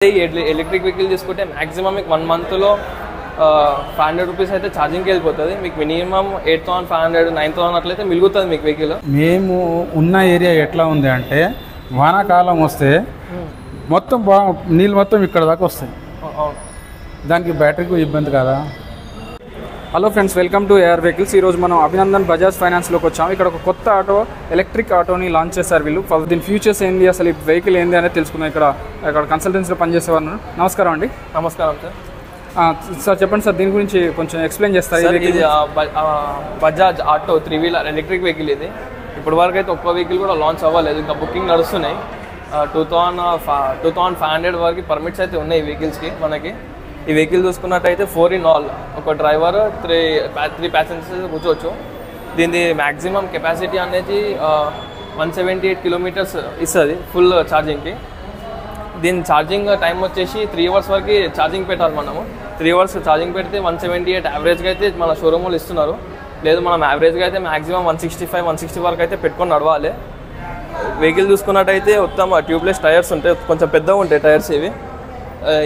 Electric vehicle తీసుకుంటే maximum మీకు 1 మంత్లో 500 రూపీస్ అయితే ఛార్జింగ్కి వెళ్ళిపోతుంది. మీకు మినిమం 8,500 9,000 అట్లయితే మిగులుతుంది మీకు వెహికల్. మేము ఉన్న ఏరియా ఎట్లా ఉంది అంటే వానాకాలం వస్తే మొత్తం నీళ్ళు మొత్తం ఇక్కడ దాకా వస్తాయి. దానికి బ్యాటరీకి ఇబ్బంది కదా. Hello friends, welcome to AR vehicles. ఈరోజు మనం అభినందన్ బజాజ్ ఫైనాన్స్లోకి వచ్చాము. ఇక్కడ ఒక కొత్త ఎలక్ట్రిక్ ఆటోని లాంచ్ చేశారు వీళ్ళు. దీని ఫ్యూచర్స్ ఏంది, అసలు ఈ వెహికల్ ఏంది అనేది తెలుసుకుందాం. ఇక్కడ కన్సల్టెన్సీలో పనిచేసేవారు. నమస్కారం అండి. నమస్కారం సార్. సార్ చెప్పండి సార్, దీని గురించి కొంచెం ఎక్స్ప్లెయిన్ చేస్తారు. ఇది Bajaj auto 3 wheeler electric vehicle. ఇది ఇప్పటి వరకు అయితే ఒక్క వెహికల్ కూడా లాంచ్ అవ్వలేదు, ఇంకా బుకింగ్ నడుస్తున్నాయి. 2,500 వరకు పర్మిట్స్ అయితే ఉన్నాయి ఈ వెహికల్స్కి. మనకి ఈ వెహికల్ చూసుకున్నట్టయితే 4 in all, ఒక డ్రైవర్ 3 ప్యాసింజర్స్ కూర్చోవచ్చు. దీని మ్యాక్సిమం కెపాసిటీ అనేది 178 కిలోమీటర్స్ ఇస్తుంది ఫుల్ ఛార్జింగ్కి. దీని ఛార్జింగ్ టైం వచ్చేసి 3 అవర్స్ వరకు ఛార్జింగ్ పెట్టాలి. మనము 3 అవర్స్ ఛార్జింగ్ పెడితే 178 యావరేజ్గా అయితే మన షోరూమ్లో ఇస్తున్నారు. లేదు మనం యావరేజ్గా అయితే మ్యాక్సిమం 165-160 వరకు అయితే పెట్టుకొని నడవాలి. వెహికల్ చూసుకున్నట్టయితే మొత్తం ట్యూబ్లెస్ టైర్స్ ఉంటాయి, కొంచెం పెద్దగా ఉంటాయి టైర్స్. ఇవి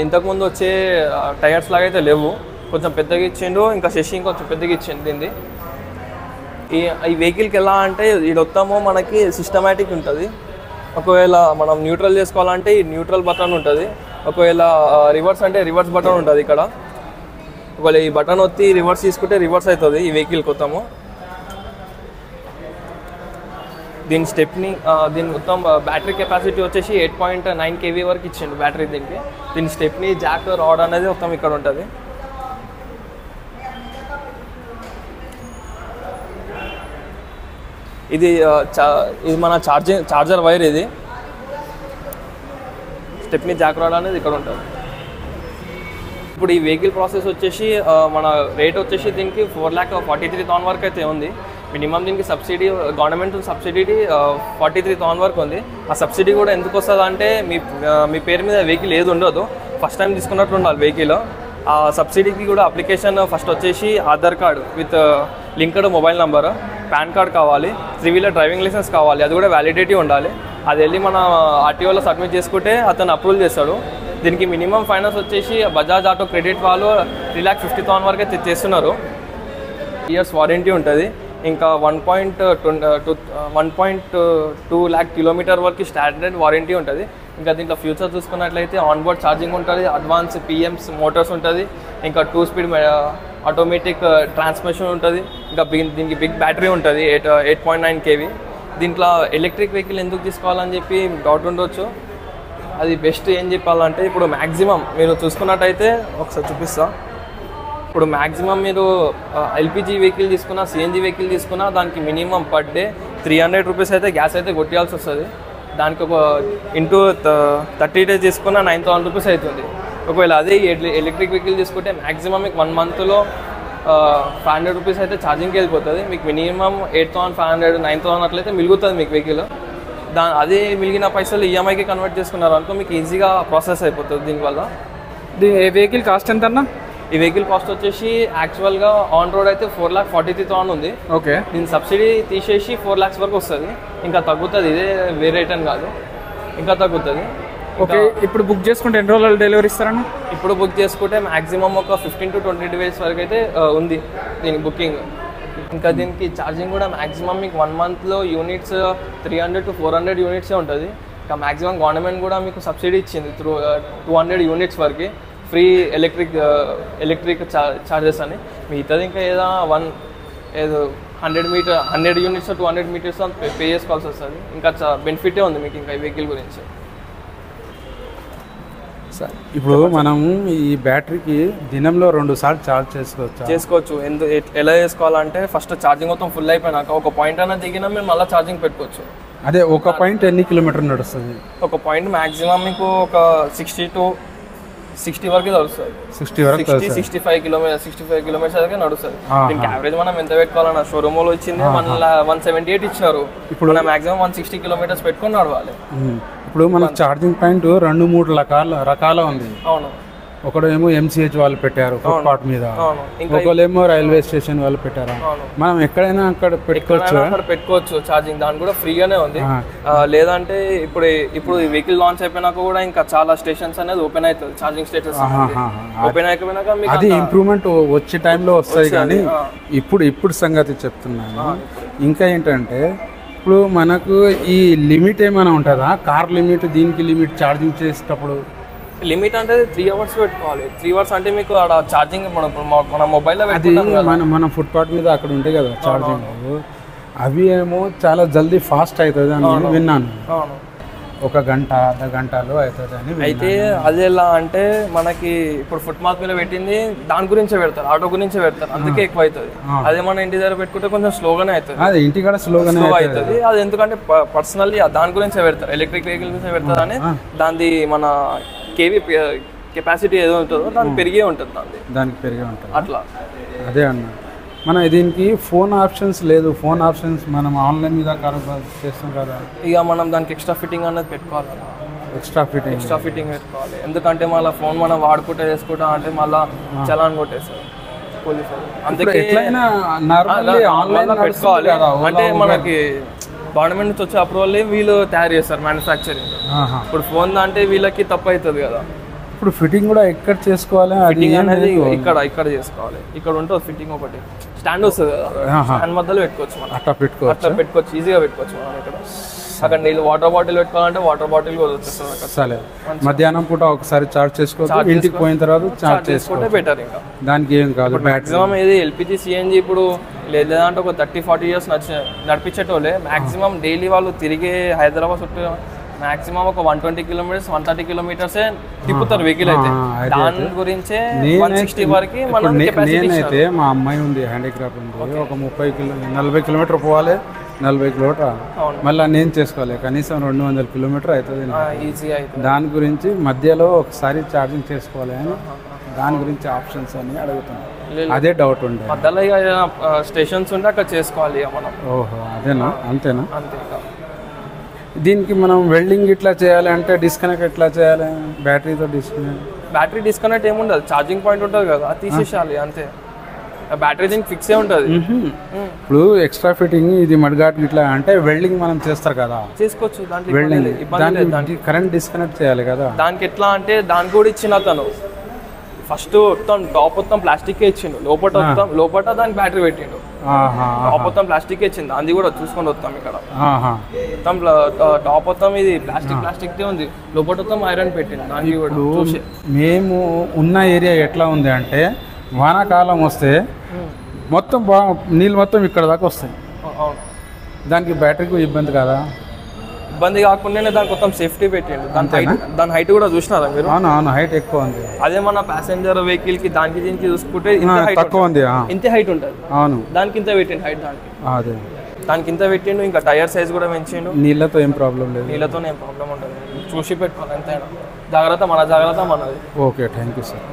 ఇంతకుముందు వచ్చే టైర్స్ లాగా అయితే లేవు, కొంచెం పెద్దగా ఇచ్చిండు. ఇంకా షెషింగ్ కొంచెం పెద్దగా ఇచ్చిండు దీన్ని. ఈ వెహికల్కి ఎలా అంటే ఇది మొత్తము మనకి సిస్టమేటిక్ ఉంటుంది. ఒకవేళ మనం న్యూట్రల్ చేసుకోవాలంటే ఈ న్యూట్రల్ బటన్ ఉంటుంది. ఒకవేళ రివర్స్ అంటే రివర్స్ బటన్ ఉంటుంది ఇక్కడ. ఒకవేళ ఈ బటన్ వచ్చి రివర్స్ తీసుకుంటే రివర్స్ అవుతుంది ఈ వెహికల్ మొత్తము. దీని స్టెప్ని దీని మొత్తం బ్యాటరీ కెపాసిటీ వచ్చేసి 8.9 kV వరకు ఇచ్చిండు బ్యాటరీ దీనికి. దీని స్టెప్ని జాక్ రాడ్ అనేది మొత్తం ఇక్కడ ఉంటుంది. ఇది మన చార్జర్ వైర్. ఇది స్టెప్ని జాక్ రాడ్ అనేది ఇక్కడ ఉంటుంది. ఇప్పుడు ఈ వెహికల్ ప్రాసెస్ వచ్చేసి మన రేట్ వచ్చేసి దీనికి 4,43,000 వరకు అయితే ఉంది. మినిమం దీనికి సబ్సిడీ గవర్నమెంట్ సబ్సిడీ 43,000 వరకు ఉంది. ఆ సబ్సిడీ కూడా ఎందుకు వస్తుంది అంటే మీ పేరు మీద వెహికల్ ఏది ఉండదు, ఫస్ట్ టైం తీసుకున్నట్లు ఉండాలి వెహికల్. ఆ సబ్సిడీకి కూడా అప్లికేషన్ ఫస్ట్ వచ్చేసి Aadhaar card with linked mobile number, pan card కావాలి, 3 వీలర్ డ్రైవింగ్ లైసెన్స్ కావాలి, అది కూడా వ్యాలిడిటీ ఉండాలి. అది వెళ్ళి మన ఆర్టీఓలో సబ్మిట్ చేసుకుంటే అతను అప్రూవల్ చేస్తాడు. దీనికి మినిమం ఫైనాన్స్ వచ్చేసి బజాజ్ ఆటో క్రెడిట్ వాళ్ళు 3,50,000 వరకు అయితే చేస్తున్నారు. ఇయర్స్ వారంటీ ఉంటుంది. ఇంకా 1.2 lakh కిలోమీటర్ వరకు స్టాండర్డ్ వారంటీ ఉంటుంది. ఇంకా దీంట్లో ఫ్యూచర్ చూసుకున్నట్లయితే ఆన్బోర్డ్ ఛార్జింగ్ ఉంటుంది, అడ్వాన్స్ పిఎంస్ మోటార్స్ ఉంటుంది, ఇంకా 2 స్పీడ్ ఆటోమేటిక్ ట్రాన్స్మిషన్ ఉంటుంది. ఇంకా దీనికి బిగ్ బ్యాటరీ ఉంటుంది 8.9 kV. దీంట్లో ఎలక్ట్రిక్ వెహికల్ ఎందుకు తీసుకోవాలని చెప్పి డౌట్ ఉండొచ్చు. అది బెస్ట్ ఏం చెప్పాలంటే ఇప్పుడు మ్యాక్సిమం మీరు చూసుకున్నట్టయితే ఒకసారి చూపిస్తా. ఇప్పుడు మ్యాక్సిమం మీరు ఎల్పిజి వెహికల్ తీసుకున్నా, సిఎన్జి వెహికల్ తీసుకున్నా దానికి మినిమం పర్ డే 300 రూపీస్ అయితే గ్యాస్ అయితే కొట్టేయాల్సి వస్తుంది. దానికి ఒక ఇంటూ 30 days తీసుకున్నా 9,000 రూపీస్ అవుతుంది. ఒకవేళ అదే ఎలక్ట్రిక్ వెహికల్ తీసుకుంటే మ్యాక్సిమం మీకు 1 మంత్లో 500 రూపీస్ అయితే ఛార్జింగ్కి వెళ్ళిపోతుంది. మీకు మినిమం 8,500 9,000 అట్లయితే మిగులుతుంది మీకు వెహికల్. అదే మిగిలిన పైసలు ఈఎంఐకి కన్వర్ట్ చేసుకున్నారు అనుకో మీకు ఈజీగా ప్రాసెస్ అయిపోతుంది. దీనివల్ల వెహికల్ కాస్ట్ ఎంత అన్న? ఈ వెహికల్ కాస్ట్ వచ్చేసి యాక్చువల్గా ఆన్ రోడ్ అయితే 4,43,000 ఉంది. ఓకే, దీని సబ్సిడీ తీసేసి 4 lakhs వరకు వస్తుంది. ఇంకా తగ్గుతుంది, ఇదే వేరే రిటర్న్ కాదు, ఇంకా తగ్గుతుంది. ఓకే, ఇప్పుడు బుక్ చేసుకుంటే ఎన్ని రోజులు డెలివరీ ఇస్తారన్న? ఇప్పుడు బుక్ చేసుకుంటే మ్యాక్సిమం ఒక 15 to 20 days వరకు అయితే ఉంది దీని బుకింగ్. ఇంకా దీనికి ఛార్జింగ్ కూడా మ్యాక్సిమం మీకు 1 మంత్లో యూనిట్స్ 300 to 400 యూనిట్సే ఉంటుంది. ఇంకా మ్యాక్సిమం గవర్నమెంట్ కూడా మీకు సబ్సిడీ ఇచ్చింది 200 యూనిట్స్ వరకు ఫ్రీ ఎలక్ట్రిక్ ఛార్జెస్ అని. మిగతాది ఇంకా ఏదైనా 100 యూనిట్స్ 200 మీటర్స్ పే చేసుకోవాల్సి వస్తుంది. ఇంకా బెనిఫిటే ఉంది మీకు ఇంకా ఈ వెహికల్ గురించి. ఇప్పుడు మనము ఈ బ్యాటరీకి దినంలో 2 సార్లు ఛార్జ్ చేసుకోవచ్చు. ఎలా చేసుకోవాలంటే ఫస్ట్ ఛార్జింగ్ మొత్తం ఫుల్ అయిపోయినాక ఒక పాయింట్ అయినా దిగినా మేము మళ్ళీ ఛార్జింగ్ పెట్టుకోవచ్చు. అదే ఒక పాయింట్ ఎన్ని కిలోమీటర్ నడుస్తుంది? ఒక పాయింట్ మ్యాక్సిమం మీకు ఒక 60 to 60 వరకు నడుస్తుంది. 65 కిలోమీటర్స్ వరకు నడుస్తుంది. దీనికి యావరేజ్ మనం ఎంత పెట్టుకోవాలన్న షోరూమ్లో ఇచ్చింది 178 ఇచ్చారు. ఇప్పుడు మనం మ్యాక్సిమం 160 కిలోమీటర్స్ పెట్టుకొని నడవాలి. ఇప్పుడు మన ఛార్జింగ్ పాయింట్ 2-3 రకాల ఉంది. అవును, ఒకడేమో ఎంసీహెచ్ వాళ్ళు పెట్టారు ఫుట్పాత్ మీద, అవును. ఇంకా ఒకళ్ళేమో రైల్వే స్టేషన్ వాళ్ళు పెట్టారు. అవును. మనం ఎక్కడైనా అక్కడ పెట్టుకోవచ్చు. అక్కడ పెట్టుకోవచ్చు ఛార్జింగ్, దాని కూడా ఫ్రీగానే ఉంది. లేదంటే ఇప్పుడు ఈ వెహికల్ లాంచ్ అయిపోయినాక కూడా ఇంకా చాలా స్టేషన్స్ అనేది ఓపెన్ అవుతుంది, ఛార్జింగ్ స్టేషన్స్ ఓపెన్ అయిపోయినాక మీకు అది ఇంప్రూవ్మెంట్ వచ్చే టైంలో వస్తాయి. కానీ ఇప్పుడు సంగతి చెప్తున్నాను. ఇంకా ఏంటంటే ఇప్పుడు మనకు ఈ లిమిట్ ఏమైనా ఉంటుందా? కార్ లిమిట్, దీనికి లిమిట్, ఛార్జింగ్ చేసేటప్పుడు లిమిట్ అంటే 3 hours పెట్టుకోవాలి. 3 hours అంటే మీకు అక్కడ ఛార్జింగ్ మన మొబైల్లో అది మన ఫుట్పాత్ మీద అక్కడ ఉంటాయి కదా ఛార్జింగ్, అవి ఏమో చాలా జల్దీ ఫాస్ట్ అవుతుంది అని విన్నాను. ఒక గంట అర్ధ గంటలో అవుతుంది అని. అయితే అది ఎలా అంటే మనకి ఇప్పుడు ఫుట్పాత్ మీద పెట్టింది దాని గురించే పెడతారు, ఆటో గురించే పెడతారు, అందుకే ఎక్కువ అవుతుంది. అదే మన ఇంటి దగ్గర పెట్టుకుంటే కొంచెం స్లోగానే అవుతుంది. అది ఇంటికాడ స్లోగానే అవుతుంది. అది ఎందుకంటే పర్సనల్లీ దాని గురించే పెడతారు, ఎలక్ట్రిక్ వెహికల్ గురించే పెడతారు అని. దాని మన కేవీ కెపాసిటీ ఏదో ఉంటుందో దానికి పెరిగే ఉంటుంది, దానికి పెరిగే ఉంటుంది అట్లా. అదే అన్న, మన దీనికి ఫోన్ ఆప్షన్స్ లేదు. ఫోన్ ఆప్షన్స్ మనం ఆన్లైన్ మీద చేస్తాం కదా, ఇక మనం దానికి ఎక్స్ట్రా ఫిట్టింగ్ అనేది పెట్టుకోవాలి. ఎక్స్ట్రా ఫిట్టింగ్ పెట్టుకోవాలి. ఎందుకంటే మళ్ళీ ఫోన్ మనం వాడుకుంటే చేసుకుంటా అంటే మళ్ళీ చలాన్ కొట్టేస్తారు పోలీసులు. అందుకే ఆన్లైన్లో పెట్టుకోవాలి. అంటే మనకి గవర్నమెంట్ నుంచి వచ్చే అప్రూవల్ వీళ్ళు తయారు చేస్తారు, మ్యానుఫ్యాక్చరింగ్. ఇప్పుడు ఫోన్ అంటే వీళ్ళకి తప్పు అవుతుంది కదా. ఇప్పుడు ఫిట్టింగ్ కూడా ఎక్కడ చేసుకోవాలి? ఫిట్టింగ్ అనేది ఇక్కడ చేసుకోవాలి. ఇక్కడ ఉంటుంది ఫిట్టింగ్, ఒకటి స్టాండ్ వస్తుంది కదా, స్టాండ్ మధ్యలో పెట్టుకోవచ్చు మనం. అట్లా పెట్టుకోవచ్చు, ఈజీగా పెట్టుకోవచ్చు మనం. ఇక్కడ అక్కడ నీళ్ళు వాటర్ బాటిల్ పెట్టుకోవాలంటే వాటర్ బాటిల్ కూడా వచ్చేస్తుంది. సరే, మధ్యాహ్నం పూట ఒకసారి చార్జ్ చేసుకోవచ్చు, ఇంటికి పోయిన తర్వాత చార్జ్ చేసుకుంటే బెటర్. ఇంకా దానికి ఏం కాదు. మాక్సిమం ఇది ఎల్పిజి సిఎన్జి ఇప్పుడు లేదంటే ఒక 30-40 years నడిపించేటోళ్ళే మాక్సిమం డైలీ వాళ్ళు తిరిగే హైదరాబాద్ చుట్టూ మాక్సిమం ఒక 120 kilometers 130 kilometers తిప్పుతారు వెహికల్. అయితే దాని గురించే 160 వరకు మనం కెపాసిటీ. నేనైతే మా అమ్మాయి ఉంది, హ్యాండిక్రాఫ్ట్ ఉంది, ఒక 40 kilometer పోవాలి, 40 kilometer మళ్ళీ నేను చేసుకోవాలి, కనీసం 200 kilometer అవుతుంది ఈజీగా అవుతుంది. దాని గురించి మధ్యలో ఒకసారి ఛార్జింగ్ చేసుకోవాలి అని, దాని గురించి ఆప్షన్స్ అని అడుగుతున్నాను. అదే డౌట్ ఉండే. మధ్యలో స్టేషన్స్ ఉంటే అక్కడ చేసుకోవాలి మనం. ఓహో, అదేనా? అంతేనా? అంతే. దీనికి మనం వెల్డింగ్ ఇట్లా చేయాలి అంటే డిస్కనెక్ట్ ఎట్లా చేయాలి? బ్యాటరీతో బ్యాటరీ డిస్కనెక్ట్ ఏముండదు, ఛార్జింగ్ పాయింట్ ఉంటుంది కదా, అది తీసేసాలి అంతే. బ్యాటరీ దీనికి ఫిక్స్ ఏ ఉంటుంది. ఇప్పుడు ఎక్స్ట్రా ఫిట్టింగ్ ఇది మడ్గాట్ ఇట్లా అంటే వెల్డింగ్ మనం చేస్తారు కదా, చేసుకోవచ్చు. దాంట్లో కరెంట్ డిస్కనెక్ట్ చేయాలి కదా. దానికి ఎట్లా అంటే దానికి కూడా ఇచ్చిన తను ఫస్ట్ మొత్తం టాప్ మొత్తం ప్లాస్టిక్ ఇచ్చిండు, లోపల దానికి బ్యాటరీ పెట్టిండు. టాప్ మొత్తం ప్లాస్టిక్ ఇచ్చింది, అది కూడా చూసుకొని వస్తాం. ఇక్కడ మొత్తం టాప్ మొత్తం ఇది ప్లాస్టిక్ ఉంది, లోపల మొత్తం ఐరన్ పెట్టిండు. దానికి కూడా మేము ఉన్న ఏరియా ఎట్లా ఉంది అంటే వానాకాలం వస్తే మొత్తం నీళ్ళు మొత్తం ఇక్కడ దాకా వస్తాయి. దానికి బ్యాటరీకి ఇబ్బంది కదా? ఇబ్బంది కాకుండానే దానికి మొత్తం సేఫ్టీ పెట్టిండు. దాని హైట్ కూడా చూసినారా మీరు? అవును, హైట్ ఎక్కువ ఉంది. అదే మన ప్యాసింజర్ వెహికల్ కి దానికి దీనికి చూసుకుంటే తక్కువ ఉంది, ఇంతే హైట్ ఉంటుంది. అవును, దానికి ఇంత పెట్టిండు హైట్, దానికి ఇంత పెట్టిండు. ఇంకా టైర్ సైజ్ కూడా పెంచిండు. నీళ్ళతో ఏం ప్రాబ్లం లేదు, నీళ్ళతో ఏం ప్రాబ్లం ఉంటుంది. చూసి పెట్టుకోవాలి ఎంతైనా. జాగ్రత్త, మన జాగ్రత్త మనది. Okay, thank you sir.